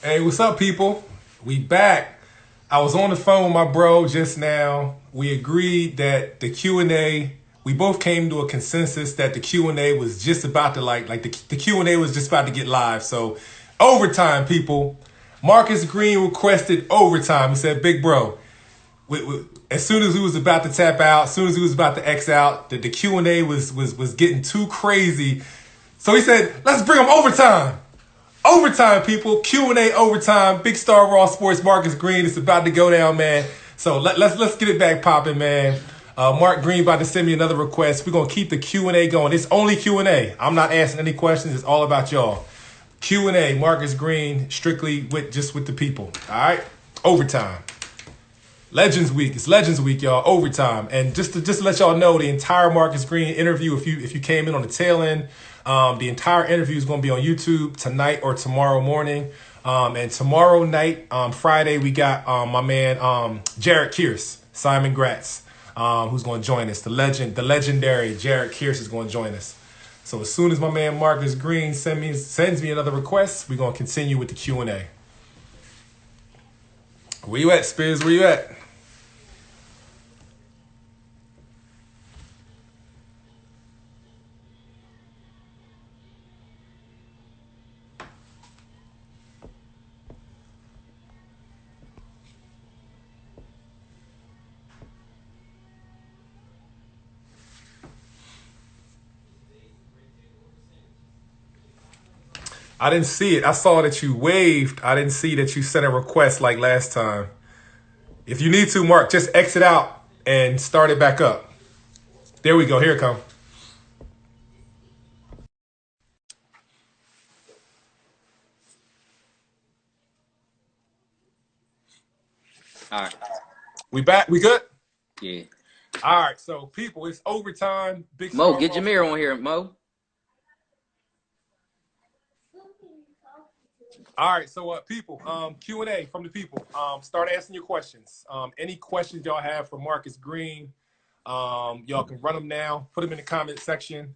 Hey, what's up, people? We back. I was on the phone with my bro just now. We agreed that the Q&A, we both came to a consensus that the Q&A was just about to the Q&A was just about to get live. So, overtime, people. Marques Green requested overtime. He said, "Big bro, as soon as we was about to tap out, as soon as we was about to X out, the Q&A was getting too crazy. So he said, let's bring him overtime. Overtime, people. Q&A overtime. Big Star Raw Sports Marques Green. It's about to go down, man. So let's get it back popping, man. Mark Green about to send me another request. We're gonna keep the Q&A going. It's only Q&A. I'm not asking any questions. It's all about y'all. Q&A. Marques Green, strictly with the people. All right. Overtime. Legends Week. It's Legends Week, y'all. Overtime. And just to let y'all know, the entire Marques Green interview, if you came in on the tail end, the entire interview is going to be on YouTube tonight or tomorrow morning. And tomorrow night, Friday, we got my man Jared Kearse, Simon Gratz, who's going to join us. The legendary Jared Kearse is going to join us. So as soon as my man Marques Green sends me another request, we're going to continue with the Q&A. Where you at, Spiz? Where you at? I didn't see it. I saw that you waved. I didn't see that you sent a request like last time. If you need to, Mark, just exit out and start it back up. There we go. Here it comes. All right. We back. We good? Yeah. All right. So, people, it's overtime. Big Mo, Star get Raw Jameer Sports. on here, Mo. All right. So, people, Q&A from the people. Start asking your questions. Any questions y'all have for Marques Green, y'all can run them now. Put them in the comment section.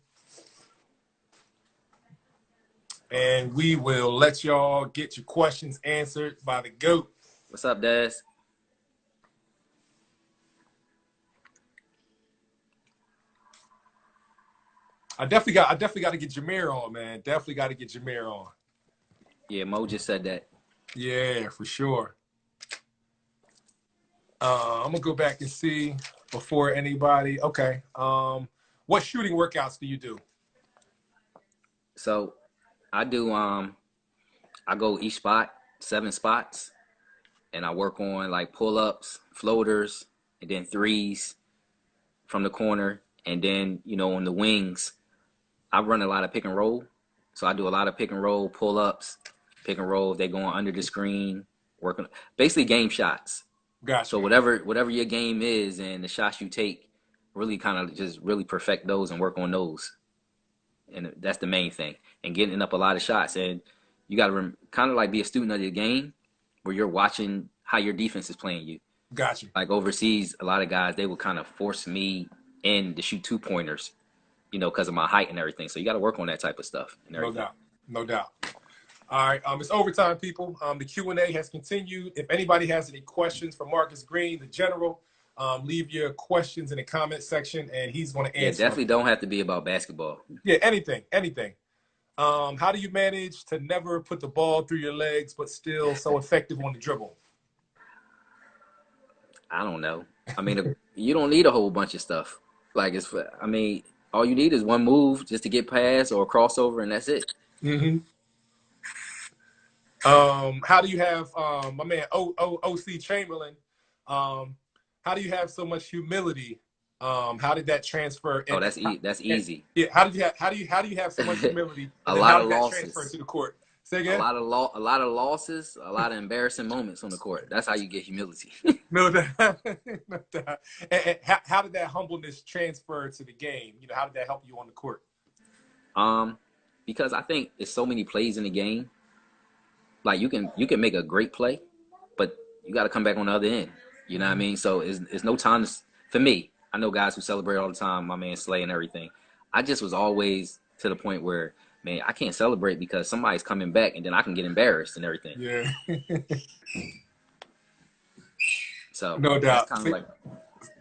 And we will let y'all get your questions answered by the GOAT. What's up, Daz? I definitely got to get Jameer on, man. Definitely got to get Jameer on. Yeah, Mo just said that. Yeah, for sure. I'm gonna go back and see before anybody. Okay. What shooting workouts do you do? So I do I go each spot, 7 spots, and I work on like pull-ups, floaters, and then threes from the corner. And then, on the wings, I run a lot of pick and roll. So I do a lot of pick and roll, pull-ups, pick and roll. They going under the screen, working basically game shots. So Gotcha. whatever your game is and the shots you take, really kind of just really perfect those and work on those. And that's the main thing. And getting up a lot of shots. And you got to kind of like be a student of the game where you're watching how your defense is playing you. Gotcha. Like overseas, a lot of guys, they would kind of force me in to shoot 2 pointers, because of my height and everything. So you got to work on that type of stuff and No everything. doubt. No doubt. All right. It's overtime, people. The Q&A has continued. If anybody has any questions for Marques Green, the general, leave your questions in the comment section, and he's going to Yeah, answer them. definitely don't have to be about basketball. Yeah, anything. How do you manage to never put the ball through your legs, but still so effective on the dribble? I don't know. I mean, you don't need a whole bunch of stuff. Like I mean, all you need is one move just to get past or a crossover, and that's it. Mm-hmm. How do you have my man OC Chamberlain? How do you have so much humility? How did that transfer? Oh, And that's easy. yeah, how do you have so much humility? A And then lot how of did that transfer losses, to the court? Say a again. lot of a lot of losses, a lot of embarrassing moments on the court. That's how you get humility. No doubt. No doubt. And how did that humbleness transfer to the game? How did that help you on the court? um, because I think it's so many plays in the game. Like you can make a great play, but you got to come back on the other end. You know what I Mm-hmm. mean? So it's no time for me. I know guys who celebrate all the time, my man Slay and everything. I just was always to the point where man, I can't celebrate because somebody's coming back, and then I can get embarrassed and everything. Yeah. So No that's doubt. kind of like,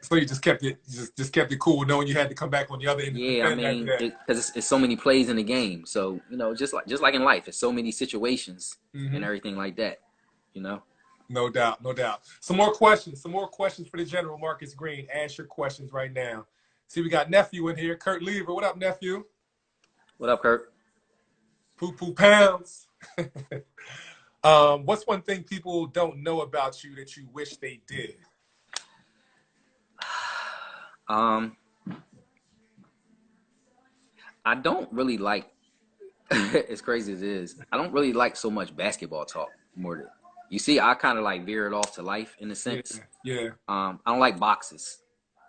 So you just kept it, just kept it cool, knowing you had to come back on the other end to yeah, I defend after mean, that. because it's so many plays in the game. So just like in life, it's so many situations and everything like that. You know. No doubt, no doubt. Some more questions. Some more questions for the general, Marques Green. Ask your questions right now. See, we got nephew in here, Kurt Lever. What up, nephew? What up, Kurt? Poo poo pounds. What's one thing people don't know about you that you wish they did? I don't really like, as crazy as it is, I don't really like so much basketball talk more than, you see, I kind of like veered off to life in a Yeah, sense. yeah. I don't like boxes.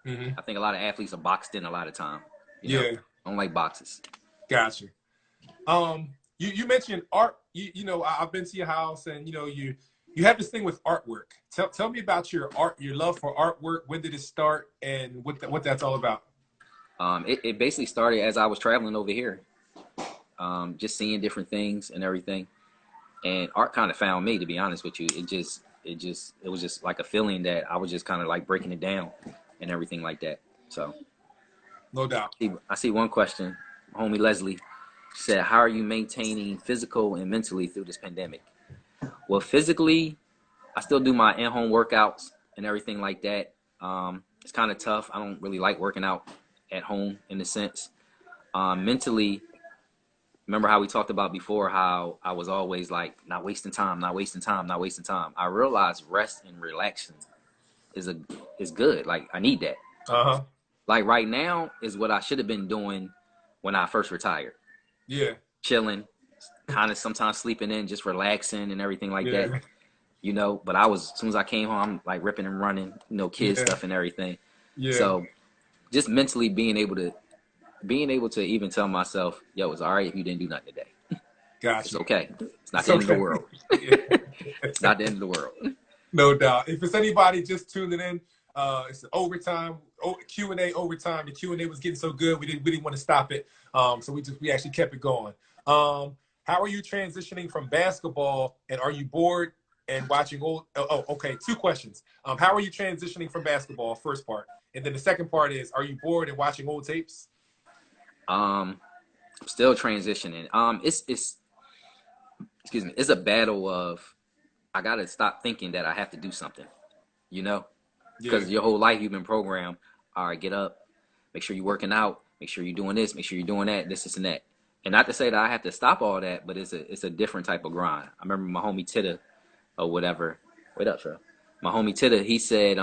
Mm-hmm. I think a lot of athletes are boxed in a lot of time. Yeah, I don't like boxes. gotcha. You mentioned art. I've been to your house, and you have this thing with artwork. Tell me about your love for artwork. When did it start, and what that's all about? It basically started as I was traveling over here, just seeing different things and everything. And art kind of found me, to be honest with you. It was just like a feeling that I was just kind of like breaking it down and everything like that. So No doubt. I see one question, homie Leslie said, how are you maintaining physical and mentally through this pandemic? Well, physically, I still do my in-home workouts and everything like that. It's kind of tough. I don't really like working out at home in a sense. Mentally, remember how we talked about before how I was always like not wasting time, not wasting time, not wasting time. I realized rest and relaxing is good. Like I need that. Uh-huh. Like right now is what I should have been doing when I first retired. Yeah. Chilling, kind of sometimes sleeping in, just relaxing and everything like Yeah. that. But as soon as I came home, I'm like ripping and running, kids Yeah. stuff and everything. Yeah. So just mentally being able to even tell myself, yo, it's all right if you didn't do nothing today. Gotcha. It's okay. It's not the end of the world. Yeah. It's not the end of the world. No doubt. If it's anybody just tuning in, it's overtime, Q&A overtime. The Q&A was getting so good, we didn't want to stop it. So we actually kept it going. How are you transitioning from basketball, and are you bored and watching old? Oh, okay. Two questions. How are you transitioning from basketball? First part, and then the second part is, are you bored and watching old tapes? Still transitioning. It's excuse me. It's a battle of I gotta stop thinking that I have to do something. Because your whole life you've been programmed. All right, get up, make sure you're working out, make sure you're doing this, make sure you're doing that, this and that. And not to say that I have to stop all that, but it's a different type of grind. I remember my homie Titta or whatever. Wait up, Trey. My homie Titta, he said,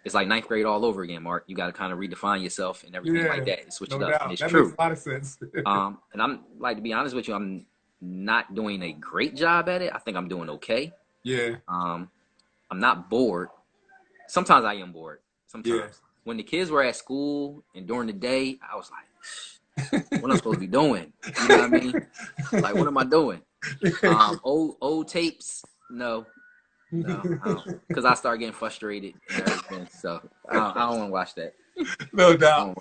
it's like ninth grade all over again, Mark. You got to kind of redefine yourself and everything like that and switch it up. Doubt. And it's that true. Makes a lot of sense. And I'm like, to be honest with you, I'm not doing a great job at it. I think I'm doing okay. Yeah. I'm not bored. Sometimes I am bored. Sometimes. Yeah. When the kids were at school and during the day, I was like, what am I supposed to be doing? You know what I mean? Like, what am I doing? Old tapes? No, because I start getting frustrated and everything. So I don't want to watch that. No doubt.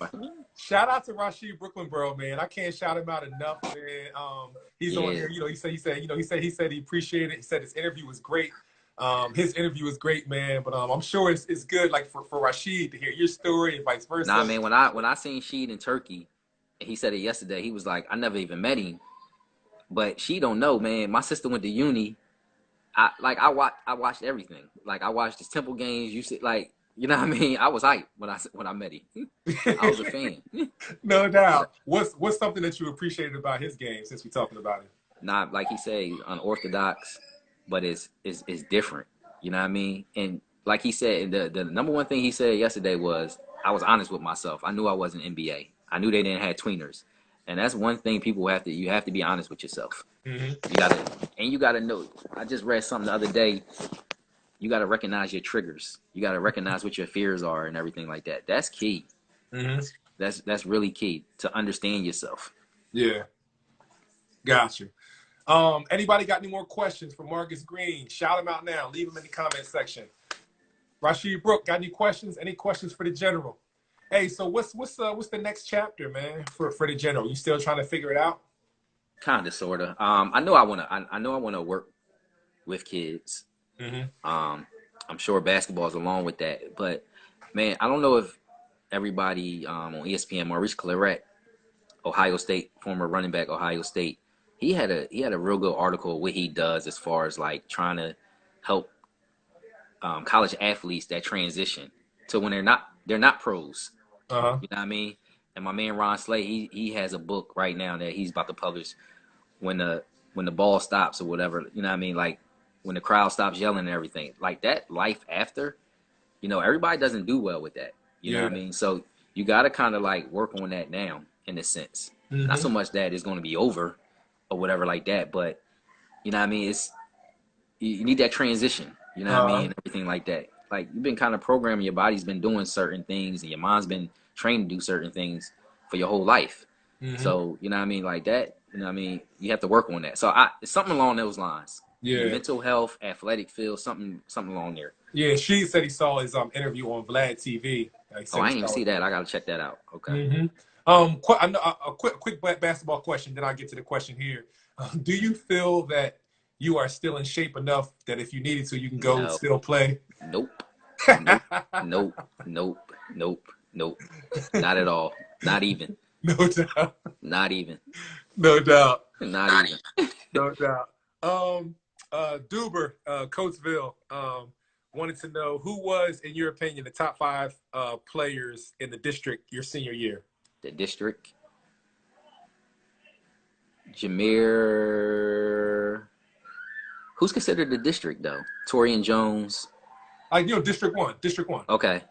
Shout out to Rashid Brooklyn, bro, man. I can't shout him out enough, man. He's on here. He said he appreciated it. He said his interview was great. His interview was great, man. But I'm sure it's good, like for Rashid to hear your story and vice versa. Nah, man. When I seen Sheed in Turkey, and he said it yesterday, he was like, I never even met him, but she don't know, man. My sister went to uni. I watched everything. Like I watched his Temple games. You said like. You know what I mean? I was hyped when I met him. I was a fan. No doubt. What's something that you appreciated about his game since we're talking about it? Not like he said, unorthodox, but it's different. You know what I mean? And like he said, the number one thing he said yesterday was, I was honest with myself. I knew I wasn't NBA. I knew they didn't have tweeners. And that's one thing people have to be honest with yourself. Mm-hmm. You gotta know. I just read something the other day. You got to recognize your triggers. You got to recognize what your fears are and everything like that. That's key. Mm-hmm. That's really key to understand yourself. Yeah. Gotcha. Anybody got any more questions for Marques Green? Shout them out now. Leave them in the comment section. Rashid Brook, got any questions? Any questions for the general? Hey, so what's the next chapter, man, for the general? You still trying to figure it out? Kind of, sort of. I know I wanna. I know I wanna work with kids. Hmm. I'm sure basketball is along with that, but man, I don't know if everybody on ESPN, Maurice Claret, Ohio State, former running back, Ohio State, he had a real good article what he does as far as like trying to help college athletes that transition to when they're not pros. Uh-huh. You know what I mean? And my man Ron Slay, he has a book right now that he's about to publish when the ball stops or whatever. You know what I mean? Like when the crowd stops yelling and everything. Like that life after, everybody doesn't do well with that. You know what Yeah. I mean? So you got to kind of like work on that now in a sense. Not Hmm. so much that it's going to be over or whatever like that, but you know what I mean? It's you need that transition. You know what I Uh-huh. mean? And everything like that. Like you've been kind of programming, your body's been doing certain things, and your mind's been trained to do certain things for your whole life. Hmm. So you know what I mean? Like that. You know what I mean? You have to work on that. So it's something along those lines. Your Yeah. mental health, athletic field, something along there. Yeah. She said he saw his interview on Vlad TV. He Oh, said I he didn't even saw see it. that. I gotta check that out. Okay. Hmm. I know, a quick basketball question. Then I'll get to the question here. Do you feel that you are still in shape enough that if you needed to, you can go No. still play? Nope. Nope. Nope. Nope. Nope. Nope. Not at all. Not even. No doubt. Not even. No doubt. Not even. No doubt. Um, Duber, Coatesville, wanted to know who was, in your opinion, the top five players in the district your senior year. The district. Jameer. Who's considered the district though? Torian Jones. Like District One, District One, Okay.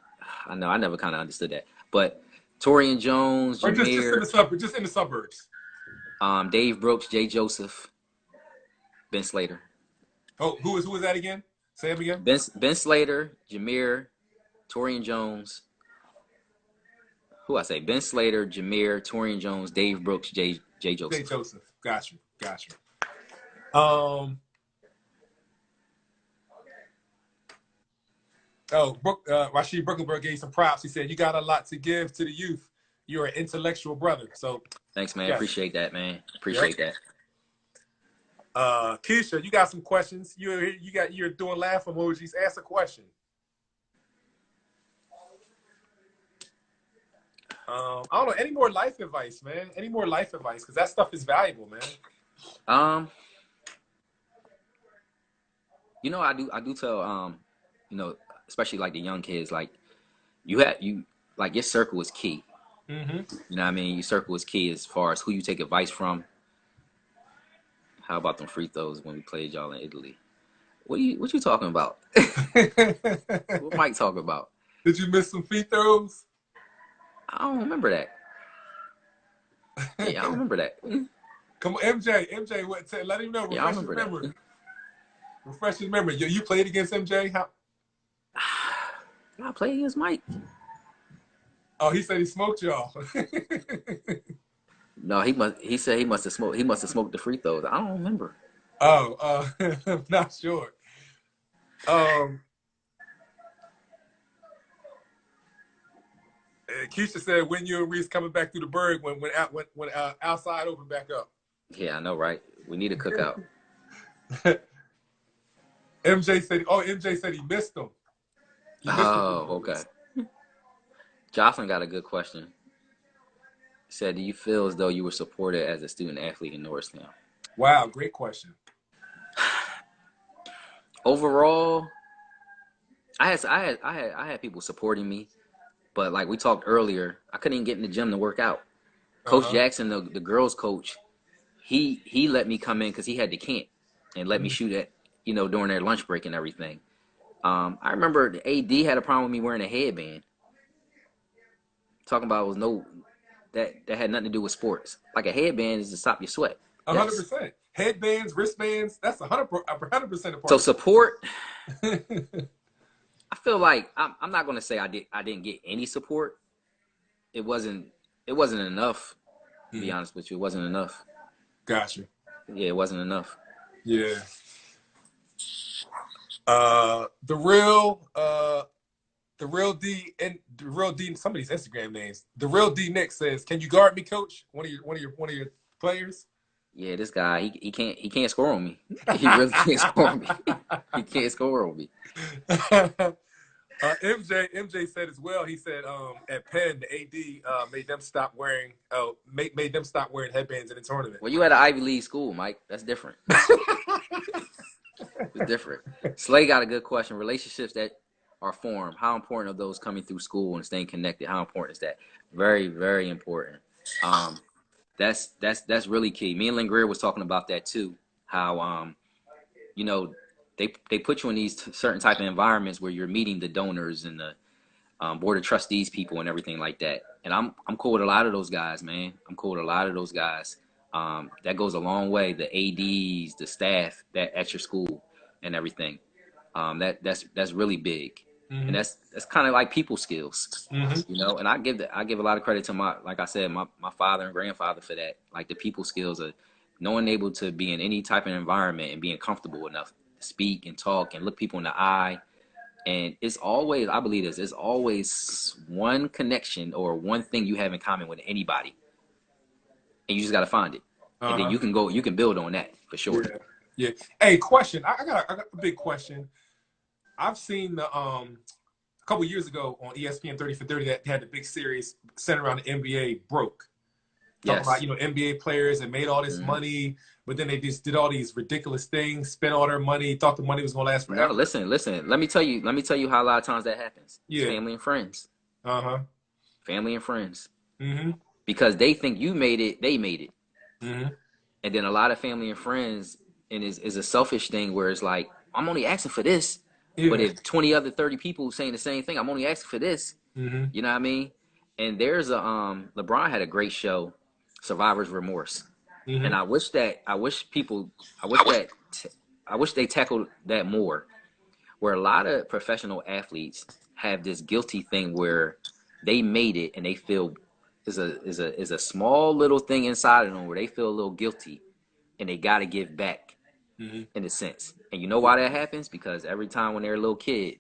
I know. I never kind of understood that, but Torian Jones, or just in Jameer, the suburbs, just in the suburbs. Dave Brooks, Jay Joseph, Ben Slater. Oh, who is that again? Say him again. Ben Slater, Jameer, Torian Jones. Who I say? Ben Slater, Jameer, Torian Jones, Dave Brooks, Jay Jay Joseph. Joseph. Got you. Got you. Rashid Brookenberg gave some props. He said, "You got a lot to give to the youth. You're an intellectual brother." So, Thanks, man. yes. Appreciate that, man. Yep. Appreciate that. Keisha, you got some questions. You're doing laugh emojis. Ask a question. I don't know. Any more life advice, man? Any more life advice? Because that stuff is valuable, man. Um, I do tell especially like the young kids, like you like your circle is key. Mm-hmm. You know what I mean? Your circle is key as far as who you take advice from. How about them free throws when we played y'all in Italy? What you talking about? What Mike talking about? Did you miss some free throws? I don't remember that. Yeah, I don't remember that. Come on, MJ, let him know. Yeah, I Refresh his remember memory. that. Refresh his memory. You played against MJ? How? I played against Mike. Oh, he said he smoked y'all. No, he said he must have smoked the free throws. I don't remember. Oh, I'm not sure. Keisha said, when you and Reese coming back through the Berg when outside open back up. Yeah, I know, right? We need a cookout. MJ said he missed them. He missed them. Oh, okay. Jocelyn got a good question. He said, "Do you feel as though you were supported as a student athlete in Norristown?" Wow, great question. Overall, I had people supporting me, but like we talked earlier, I couldn't even get in the gym to work out. Coach Uh-huh. Jackson, the girls' coach, he let me come in because he had the camp and let me shoot at during their lunch break and everything. I remember the AD had a problem with me wearing a headband. Talking about it was no that had nothing to do with sports. Like a headband is to stop your sweat. That's 100%. Headbands, wristbands, that's 100% a part so of support. it. I feel like I'm not gonna say I didn't get any support. It wasn't enough. To be honest with you, it wasn't enough. Gotcha. Yeah, it wasn't enough. Yeah. The real D, some of these Instagram names. The real D Nick says, "Can you guard me, coach?" One of your players. Yeah, this guy, he can't score on me. He really can't score on me. He can't score on me. MJ said as well. He said at Penn the AD made them stop wearing made them stop wearing headbands in the tournament. Well, you at an Ivy League school, Mike. That's different. It's different. Slay got a good question. Relationships that are formed. How important are those coming through school and staying connected? How important is that? Very, very important. Um, that's really key. Me and Lingrier was talking about that too. How you know, they put you in these certain type of environments where you're meeting the donors and the board of trustees people and everything like that. And I'm cool with a lot of those guys, man. I'm cool with a lot of those guys. That goes a long way. The ads, the staff that at your school and everything. That's really big, and Mm-hmm. that's kind of like people skills, Mm-hmm. And I give a lot of credit to my, like I said, my father and grandfather for that. Like the people skills of knowing able to be in any type of environment and being comfortable enough to speak and talk and look people in the eye. And it's always, I believe this, it's always one connection or one thing you have in common with anybody, and you just got to find it, and then Uh-huh. you can build on that for sure. Yeah. Yeah. Hey, question. I got a big question. I've seen the a couple years ago on ESPN 30 for 30 that had the big series centered around the NBA broke. Talking about, Yes. NBA players that made all this Mm-hmm. money, but then they just did all these ridiculous things, spent all their money, thought the money was gonna last No, forever. listen. Let me tell you how a lot of times that happens. It's Yeah. family and friends. Uh-huh. Family and friends. Mm-hmm. Because they think you made it, they made it. Mm-hmm. And then a lot of family and friends and is a selfish thing where it's like, I'm only asking for this. But Yeah. if 20 other 30 people saying the same thing, I'm only asking for this. Mm-hmm. You know what I mean? And there's a LeBron had a great show, Survivor's Remorse. And Mm-hmm. I wish they tackled that more, where a lot of professional athletes have this guilty thing where they made it and they feel is a small little thing inside of them where they feel a little guilty and they got to give back Mm-hmm. in a sense. And you know why that happens? Because every time when they're a little kid,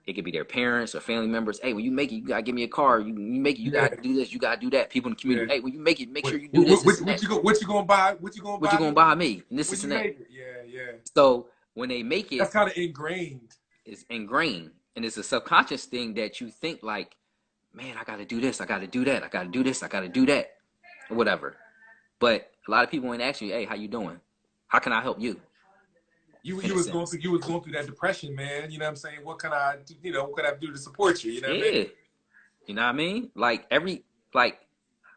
it could be their parents or family members. Hey, when you make it, you gotta give me a car. You make it, you Yeah. gotta do this, you gotta do that. People in the Yeah. community, hey, when you make it, make sure What, you do what, this, what, this, and that. what you gonna buy? What you gonna What you buy gonna me buy me? And this, when this, you and that. make it? Yeah, yeah. So when they make That's it, kind of ingrained. it's ingrained, and it's a subconscious thing that you think like, man, I gotta do this, I gotta do that, I gotta do this, I gotta do that, or whatever. But a lot of people ain't asking you, hey, how you doing? How can I help you? You In you a was going sense, through that depression, man. You know what I'm saying? What can I do, what can I do to support you? You know what I mean? yeah. You know what I mean? Like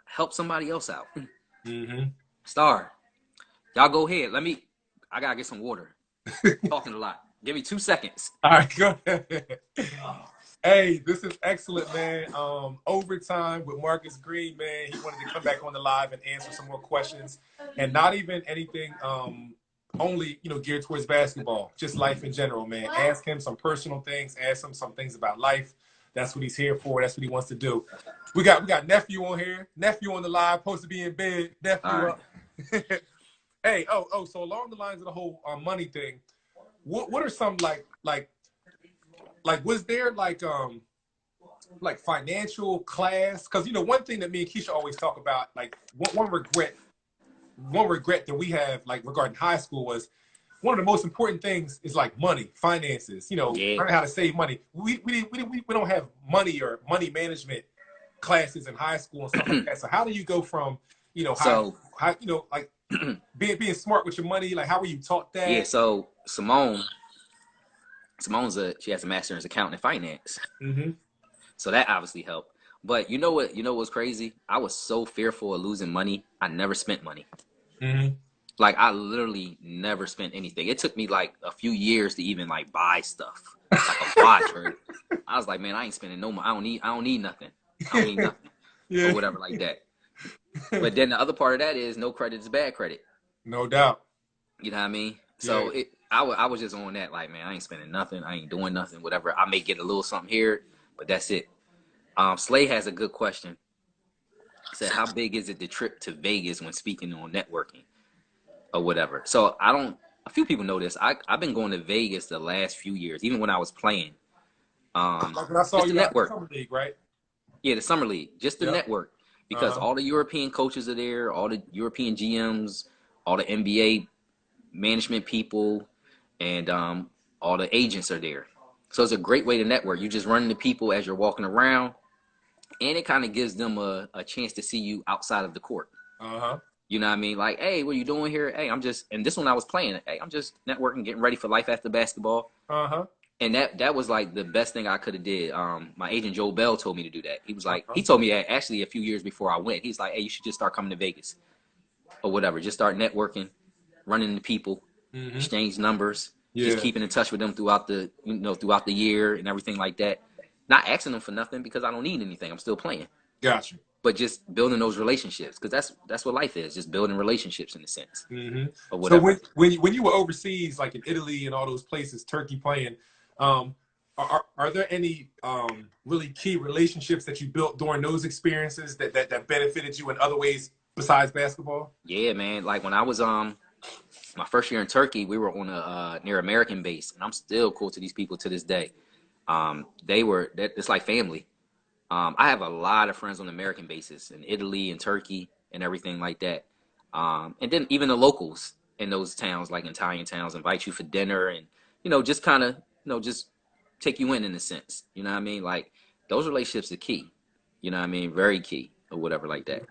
help somebody else out. Mm-hmm. Star, y'all go ahead. I gotta get some water. Talking a lot. Give me 2 seconds. All right, go ahead. Hey, this is excellent, man. Overtime with Marques Green, man. He wanted to come back on the live and answer some more questions, and not even anything only geared towards basketball, just life in general, man. Ask him some personal things. Ask him some things about life. That's what he's here for. That's what he wants to do. We got nephew on here. Nephew on the live, supposed to be in bed. All Nephew right. up. Hey, so along the lines of the whole money thing, what are some like was there like financial class? Because one thing that me and Keisha always talk about, like one regret that we have like regarding high school was one of the most important things is like money, finances. Yeah. Learning how to save money. We don't have money or money management classes in high school and stuff like that. So how do you go from So how like being smart with your money? Like how were you taught yeah. that? So she has a master's in accounting and finance. Mm-hmm. So that obviously helped. But you know what? You know what's crazy? I was so fearful of losing money. I never spent money. Mm-hmm. Like I literally never spent anything. It took me like a few years to even like buy stuff, like a watch. Or I was like, man, I ain't spending no money. I don't need nothing. I don't need nothing or Yeah. whatever like that. But then the other part of that is no credit is bad credit. No doubt. You know what I mean? Yeah. So I was just on that like, man, I ain't spending nothing. I ain't doing nothing. Whatever. I may get a little something here, but that's it. Slay has a good question. He said, how big is it the trip to Vegas when speaking on networking or whatever? So a few people know this. I've been going to Vegas the last few years, even when I was playing. Like when I saw Just the you out in the network. summer league, right? Yeah, the summer league, just the Yep. network. Because Uh-huh. all the European coaches are there, all the European GMs, all the NBA management people, and all the agents are there. So it's a great way to network. You just run into people as you're walking around, and it kind of gives them a chance to see you outside of the court. Uh-huh. You know what I mean? Like, hey, what are you doing here? Hey, I'm just, and this one I was playing. Hey, I'm just networking, getting ready for life after basketball. Uh-huh. And that was like the best thing I could have did. My agent Joe Bell told me to do that. He was like, Uh-huh. he told me actually a few years before I went. He's like, hey, you should just start coming to Vegas or whatever. Just start networking, running into people, Mm-hmm. exchange numbers, just Yeah. keeping in touch with them throughout the year and everything like that. Not asking them for nothing because I don't need anything. I'm still playing, Gotcha. but just building those relationships because that's what life is, just building relationships in a sense Mm-hmm. or So whatever. when you were overseas, like in Italy and all those places, Turkey playing, um, are there any really key relationships that you built during those experiences that benefited you in other ways besides basketball? Yeah, man. Like when I was my first year in Turkey, we were on a near American base, and I'm still cool to these people to this day. It's like family. I have a lot of friends on American bases in Italy and Turkey and everything like that. And then even the locals in those towns, like Italian towns, invite you for dinner and, just kind of, just take you in a sense. You know what I mean? Like those relationships are key. You know what I mean? Very key or whatever like that.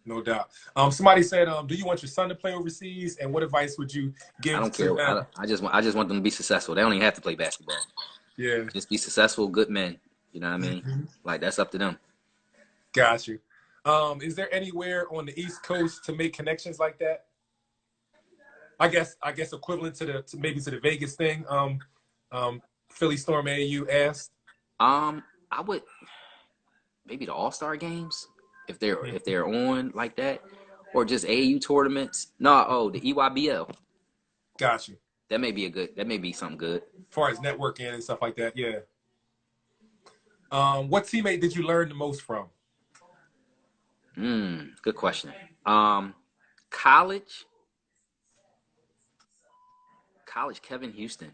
No doubt. Somebody said, do you want your son to play overseas? And what advice would you I give don't to care. them? I just want them to be successful. They don't even have to play basketball. Yeah. Just be successful, good men. You know what I mean? Mm-hmm. Like that's up to them. Got you. Is there anywhere on the East Coast to make connections like that? I guess equivalent to maybe to the Vegas thing. Philly Storm AU asked. I would maybe the All-Star games if they're Mhm. if they're on like that, or just AAU tournaments. No, the EYBL. Got you. That may be something good. As far as networking and stuff like that, yeah. What teammate did you learn the most from? Good question. Um, college, college. Kevin Houston.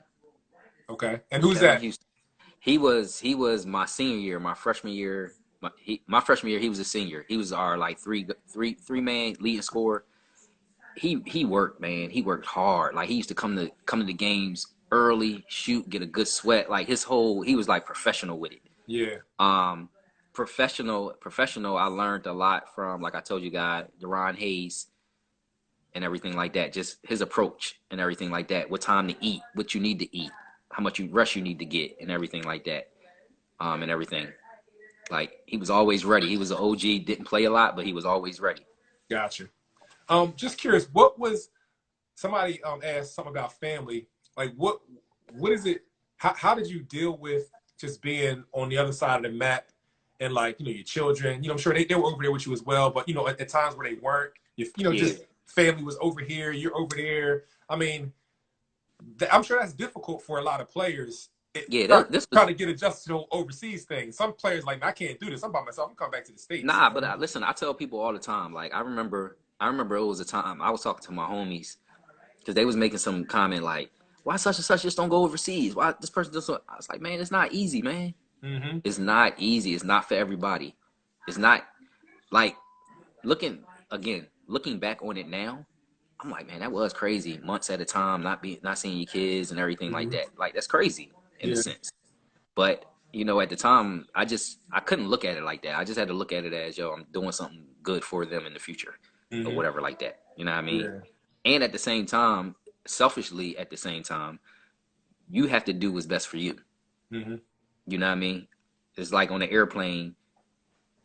Okay, and who's Kevin that? Houston. He was my senior year, my freshman year. My freshman year, he was a senior. He was our like three man leading scorer. He worked, man. He worked hard. Like he used to come to the games early, shoot, get a good sweat. Like he was like professional with it. Yeah, Um, professional. I learned a lot from, like I told you guys, Deron Hayes and everything like that. Just his approach and everything like that. What time to eat, what you need to eat, how much rest you need to get, and everything like that. And everything. Like he was always ready. He was an OG. Didn't play a lot, but he was always ready. gotcha. Just curious, what was somebody asked something about family? Like, what is it? How did you deal with just being on the other side of the map and like your children? I'm sure they were over there with you as well, but at times where they weren't, Yeah, just family was over here, you're over there. I mean, I'm sure that's difficult for a lot of players. yeah. This was Trying to get adjusted to overseas things. Some players like, I can't do this. I'm by myself. I'm coming back to the States. Nah, but listen, I tell people all the time. Like I remember it was a time I was talking to my homies because they was making some comment like, "Why such and such just don't go overseas? Why this person just?" I was like, "Man, it's not easy, man. Mm-hmm. It's not easy. It's not for everybody. It's not like looking back on it now. I'm like, man, that was crazy. Months at a time, not seeing your kids and everything like Mm-hmm. that. Like that's crazy in a Yeah. sense. But at the time, I couldn't look at it like that. I just had to look at it as, yo, I'm doing something good for them in the future, or Mm-hmm. whatever like that. You know what I mean? Yeah. And at the same time, selfishly, at the same time, you have to do what's best for you. Mm-hmm. You know what I mean? It's like on the airplane,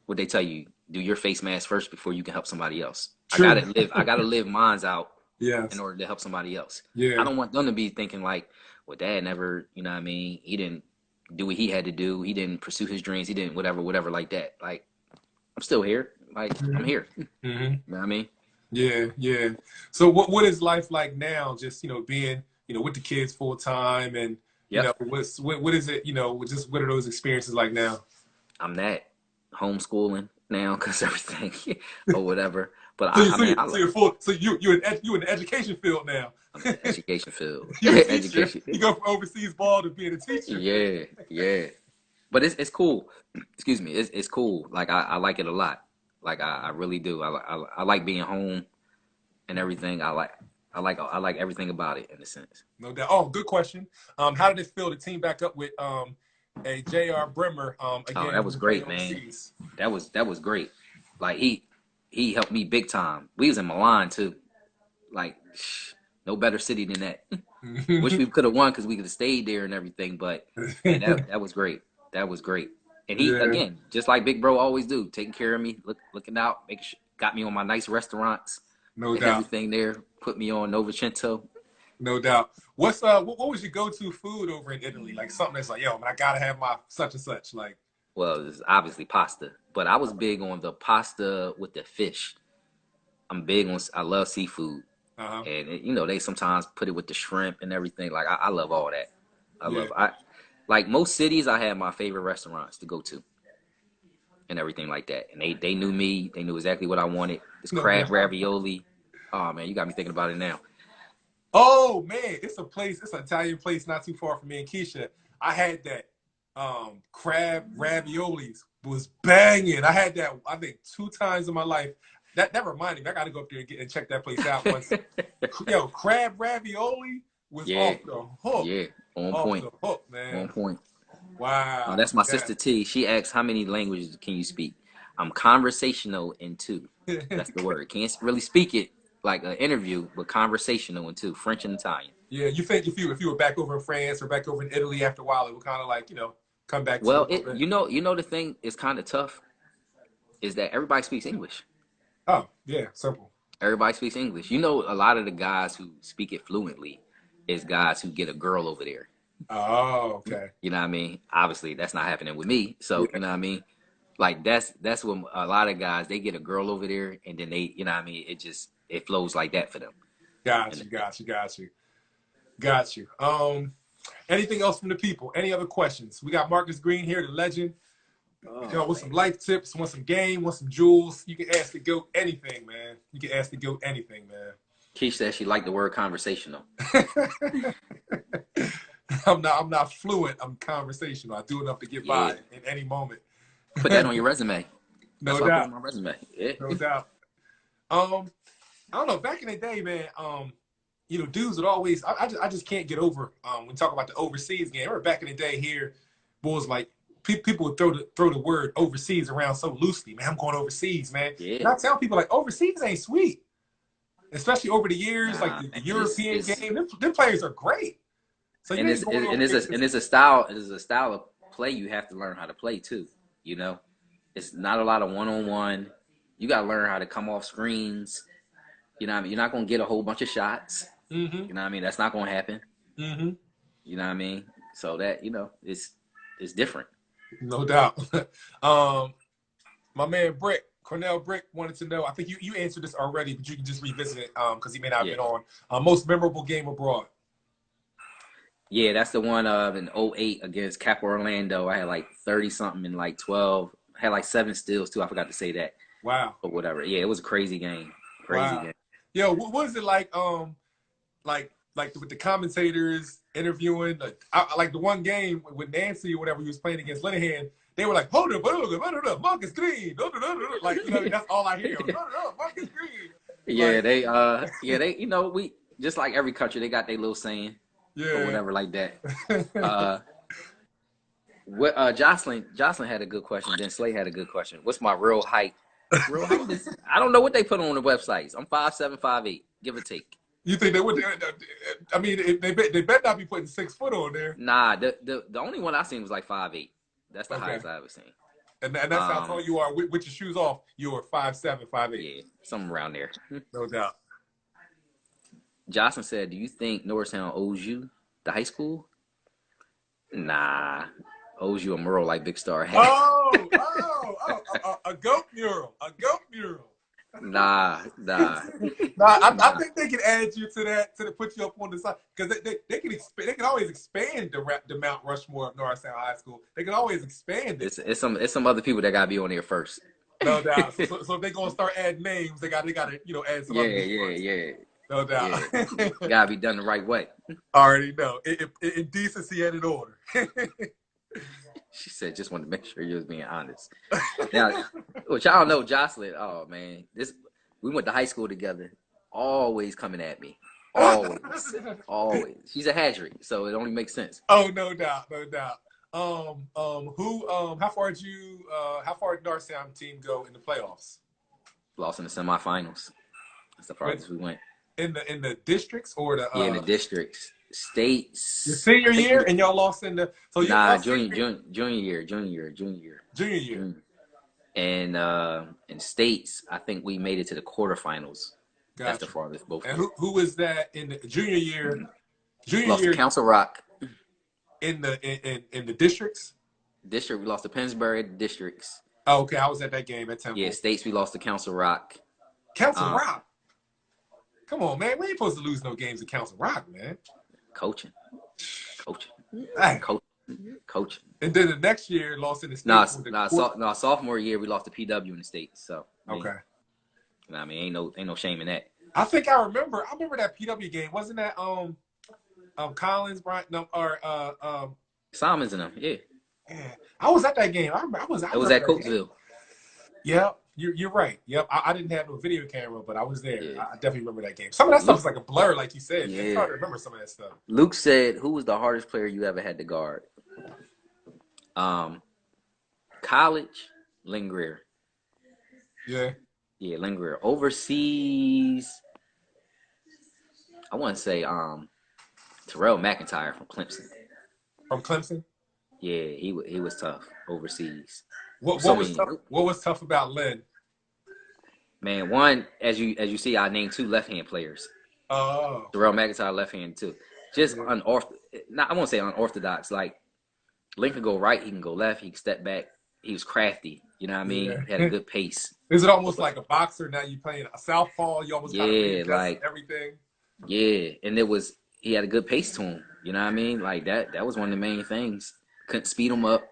what they tell you, do your face mask first before you can help somebody else. True. I gotta live mine's out in Yes. order to help somebody else. I Yeah. don't want them to be thinking like, well, dad never, you know what I mean? He didn't do what he had to do. He didn't pursue his dreams. He didn't whatever like that. Like, I'm still here. Like, I'm Mm-hmm. here. You Mm-hmm. know what I mean? Yeah. Yeah. So what is life like now? Just being with the kids full time, and Yep. what is it? Just what are those experiences like now? I'm that homeschooling now because everything or whatever. But So, I mean, you're full. So you in the education field now. I'm in the education field. You're a teacher. Education. You go from overseas ball to being a teacher. Yeah, yeah. But it's cool. Excuse me. It's cool. Like I like it a lot. Like I really do. I like being home. and everything. I like everything about it in a sense. No doubt. Oh, good question. How did it feel to team back up with a J.R. Brimmer Oh, again that when was we played great, man. overseas? That was great. Like he helped me big time. We was in Milan too. Like no better city than that. Wish we could have won because we could have stayed there and everything. But man, that was great. That was great. And he Yeah, again, just like Big Bro always do, taking care of me, looking out, make sure, got me on my nice restaurants no and doubt. everything there. Put me on Novecento. No doubt. What was your go-to food over in Italy? Like something that's like, yo, man, I gotta have my such and such. Like, Well, it's obviously pasta, but I was big on the pasta with the fish. I'm big on. I love seafood, uh-huh. and you know they sometimes put it with the shrimp and everything. Like I love all that. I Yeah. love. I like most cities. I had my favorite restaurants to go to and everything like that. And they knew me. They knew exactly what I wanted. This No crab doubt. ravioli. Oh man, you got me thinking about it now. Oh man, it's an Italian place not too far from me in Keisha. I had that crab raviolis was banging. I had that I think 2 times in my life. That reminded me, I gotta go up there and check that place out once. Yo, crab ravioli was Yeah, off the hook. yeah, on Off point, the hook, on man. point. Wow. That's my Yeah. sister T. She asks, "How many languages can you speak?" I'm conversational in two. That's the word. Can't really speak it like an interview, but conversational in two. French and Italian. Yeah, you think if you were back over in France or back over in Italy after a while, it would kind of like, come back to you Well, a little bit? you know the thing is kind of tough is that everybody speaks English. Oh, yeah, simple. Everybody speaks English. You know, a lot of the guys who speak it fluently is guys who get a girl over there. Oh, okay. You know what I mean? Obviously, that's not happening with me. So, Yeah, you know what I mean? Like that's what a lot of guys they get a girl over there, and then they, you know what I mean? It flows like that for them. got And you, got you, got you, got you. Anything else from the people? Any other questions? We got Marques Green here, the legend. oh Want some man, life tips? Want some game? Want some jewels? You can ask the goat anything, man. You can ask the goat anything, Keish says she liked the word conversational. man. I'm not fluent. I'm conversational. I do enough to get Yeah, by in any moment. put that on your resume. No That's what I put on doubt. my resume. Yeah. No doubt. Um, I don't know. Back in the day, man, dudes would always. I just can't get over. When we talk about the overseas game. I remember back in the day here, boys like people would throw the word overseas around so loosely. Man, I'm going overseas, man. Yeah. And I tell people like overseas ain't sweet, especially over the years. Like Nah, the man, European it's game, them players are great. So you and ain't going over it's there. and it's a style of play you have to learn how to play too. You know, it's not a lot of one on one. You got to learn how to come off screens. You know what I mean? You're not gonna get a whole bunch of shots. Mm-hmm. You know what I mean? That's not gonna happen. Mm-hmm. You know what I mean? So that it's different. No doubt. um, my man Cornell Brick wanted to know. I think you answered this already, but you can just revisit it because he may not have Yeah, been on. Most memorable game abroad. yeah. That's the one in '08 against Cap Orlando. I had like 30 something and like 12. I had like 7 steals too. I forgot to say that, Wow. but whatever. Yeah, it was a crazy game. Crazy Wow. game. Yo, what is it like? Like with the commentators interviewing, like the one game with Nancy or whatever he was playing against Linehan, they were like, hold up, Marques Green, like that's all I hear. Marques Green, Yeah, like they we just like every country they got their little saying or yeah. whatever like that. Uh what Jocelyn had a good question, then Slay had a good question. What's my real height? Real height is I don't know what they put on the websites. I'm 5'7", 5'8", give or take. You think they would? I mean, they better not be putting 6 foot on there. Nah, the only one I seen was like 5'8". That's the Okay, highest I ever seen. and that's how tall Um you are with your shoes off. You are 5'7", 5'8". yeah, something around there. No doubt. Jocelyn said, "Do you think Norristown owes you the high school?" Nah, owes you a mural like Big Star had. A goat mural, a goat mural. Nah. No, I Nah. think they can add you to that put you up on the side because they can always expand the Mount Rushmore of Norristown High School. They can always expand it. It's some other people that gotta be on there first. No doubt. So if they're gonna start adding names, they got to add some other people first. Yeah. No doubt. Yeah. Gotta be done the right way. Already know. In decency and in order. She said, just wanted to make sure you was being honest. Now, which I don't know, Jocelyn. Oh man, we went to high school together. always coming at me. Always. Always. She's a hat trick, so it only makes sense. Oh, no doubt, no doubt. How far did Darstown team go in the playoffs? Lost in the semifinals. That's the With farthest we went. in the districts or the Yeah, in the districts. your States. senior I think year, and y'all lost in the nah, y'all junior year. junior year. And in states, I think we made it to the quarterfinals. That's the Gotcha. farthest both And went. who was that in the junior year? Junior Lost to year Council Rock in the districts. district. We lost to Pennsbury districts. Oh, okay, I was at that game at Yeah, Temple. states we lost to Council Rock. Council Um, Rock. Come on, man. We ain't supposed to lose no games at Council Rock, man. coaching, coaching, Hey. coaching. And then the next year, lost in the states. Sophomore year we lost to PW in the states. So Okay. I mean, ain't no shame in that. I think I remember that PW game. Wasn't that Collins, Bryant, no, or Simons and them, yeah. I was at that game. I remember. It was at Coatesville. Yeah, you're right. Yep, I didn't have no video camera, but I was there. Yeah. I definitely remember that game. Some of that stuff is like a blur, like you said. Yeah. It's hard to remember some of that stuff. Luke said, "Who was the hardest player you ever had to guard?" College, Lynn Greer. Yeah. Yeah, Lynn Greer. Overseas, I want to say Terrell McIntyre from Clemson. From Clemson. Yeah, he was tough overseas. What was tough about Lynn? Man, one, as you see, I named two left-hand players. Oh. Terrell McIntyre left-hand too. Just I won't say unorthodox. Like Lynn can go right, he can go left, he can step back. He was crafty. You know what I mean? Yeah. He had a good pace. Is it almost like a boxer now? You playing a southpaw? You almost kind of readjust like everything. Yeah, and he had a good pace to him. You know what I mean? Like that was one of the main things. Couldn't speed him up.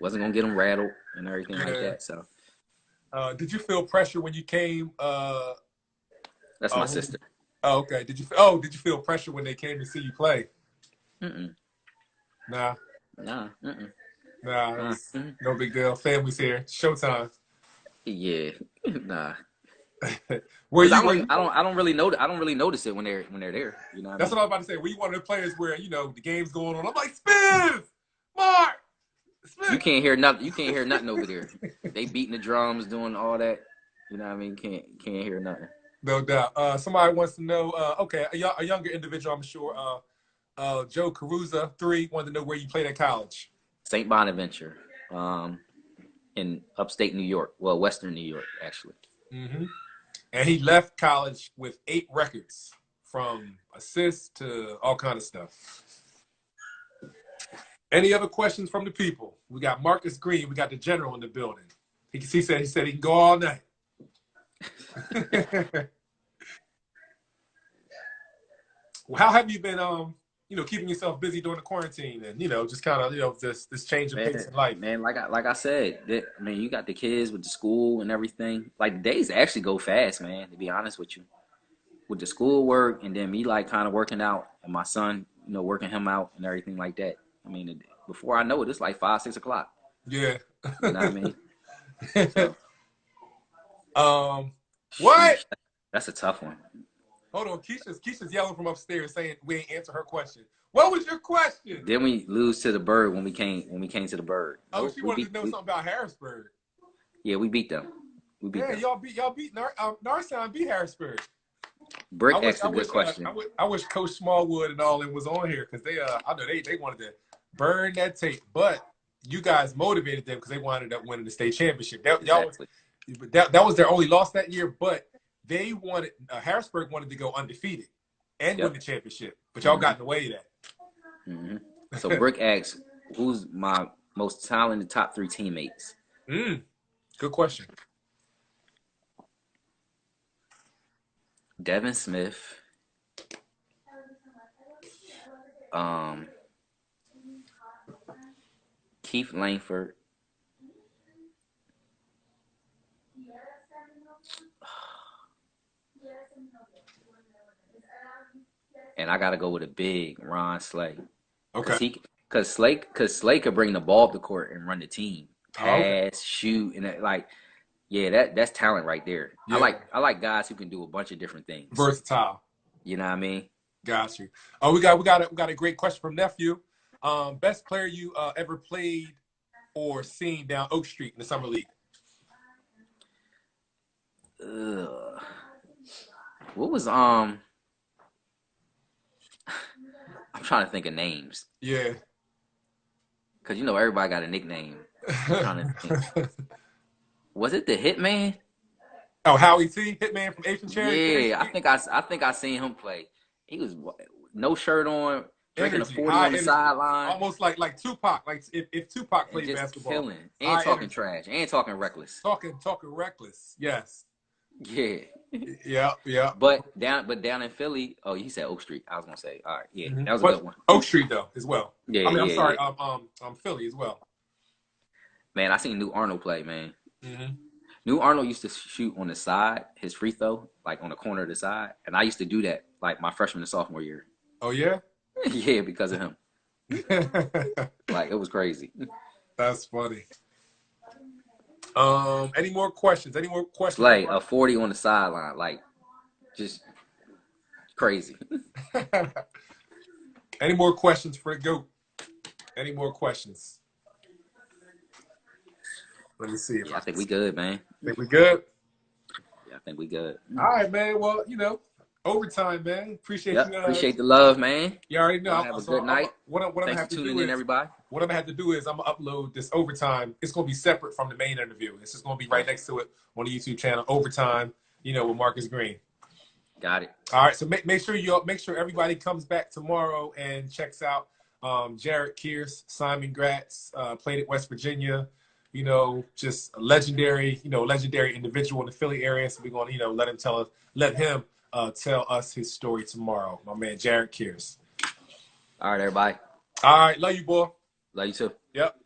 Wasn't gonna get him rattled and everything like that. So. Did you feel pressure when you came? That's my sister. Oh, okay. Did you feel pressure when they came to see you play? Mm-mm. Nah. Nah. Mm-mm. Nah. No big deal. Family's here. Showtime. Yeah. Nah. I don't really notice it when they're there. You know. That's what I was about to say. Were you one of the players where the game's going on? I'm like, Spiv, Mark. Spiv. You can't hear nothing over there. They beating the drums, doing all that. You know what I mean? Can't hear nothing. No doubt. Somebody wants to know. Okay, a younger individual, I'm sure. Joe Caruza 3 wanted to know where you played at college. St. Bonaventure, in upstate New York. Well, Western New York, actually. Mm-hmm. And he left college with 8 records, from assists to all kind of stuff. Any other questions from the people? We got Marques Green. We got the general in the building. He said he can go all night. Well, how have you been keeping yourself busy during the quarantine and just kind of this change of pace in life? Man, like I said, you got the kids with the school and everything. Like the days actually go fast, man, to be honest with you. With the school work and then me like kind of working out and my son, working him out and everything like that. I mean, before I know it, it's like 5, 6 o'clock. Yeah. You know what I mean? So. What? That's a tough one. Hold on. Keisha's yelling from upstairs saying we ain't answer her question. What was your question? Then we lose to the Bird when we came to the Bird. Oh, she wanted to know something about Harrisburg. Yeah, we beat them. Them. Y'all beat Narsown beat Harrisburg. Brick asked a good question. I wish Coach Smallwood and all them was on here because they I know they wanted to burn that tape, but you guys motivated them because they wound up winning the state championship. That was their only loss that year, but they wanted Harrisburg wanted to go undefeated and win the championship, but y'all got in the way of that. Mm-hmm. So Brick asks, "Who's my most talented top 3 teammates?" Good question. Devin Smith, Keith Langford, and I gotta go with a big Ron Slay. Okay. Because Slay could bring the ball up the court and run the team, pass, shoot, and Yeah, that's talent right there. I Yeah, like I like guys who can do a bunch of different things. versatile. You know what I mean? Got you. Oh, we got a great question from nephew. Best player you ever played or seen down Oak Street in the summer league? Ugh. What was I'm trying to think of names Yeah. because you know everybody got a nickname. I'm trying to think. Was it the Hitman? Oh, Howie T, Hitman from Asian Cherry Yeah, Street. I think I seen him play. He was no shirt on, drinking a Energy, 40 high on the energy, sideline, almost like Tupac. Like if Tupac and played just basketball, killing and high talking energy, trash and talking reckless. talking reckless. Yes. Yeah. Yeah, yeah. But down in Philly, oh, you said Oak Street. I was gonna say, all right, yeah, that was a But good one. Oak Street though as well. Yeah, I mean, I'm yeah, sorry, yeah. Philly as well. Man, I seen New Arnold play, man. Hmm. New Arnold used to shoot on the side, his free throw, like on the corner of the side, and I used to do that like my freshman and sophomore year. Oh yeah. Yeah, because of him. Like it was crazy. That's funny. Any more questions? Any more It's questions for like a 40 on the sideline, like just crazy. Mark? Any more questions for the GOAT? Any more questions? Let me see if Yeah, I I can think we good, man. think we good. Yeah, I think we good. All right, man. Well, overtime, man. Appreciate Yep. you. Appreciate the love, man. You already Y'all know. have a So good night. what I'm gonna Thanks have for to tuning do in, is everybody. I'm gonna upload this overtime. It's gonna be separate from the main interview. It's just gonna be right Okay. next to it on the YouTube channel. Overtime, with Marques Green. Got it. All right. So make sure everybody comes back tomorrow and checks out Jared Kearse, Simon Gratz, played at West Virginia. Just a legendary individual in the Philly area. So we're gonna let him tell us his story tomorrow. My man Jared Kearse. All right, everybody. All right, love you, boy. Love you too. Yep.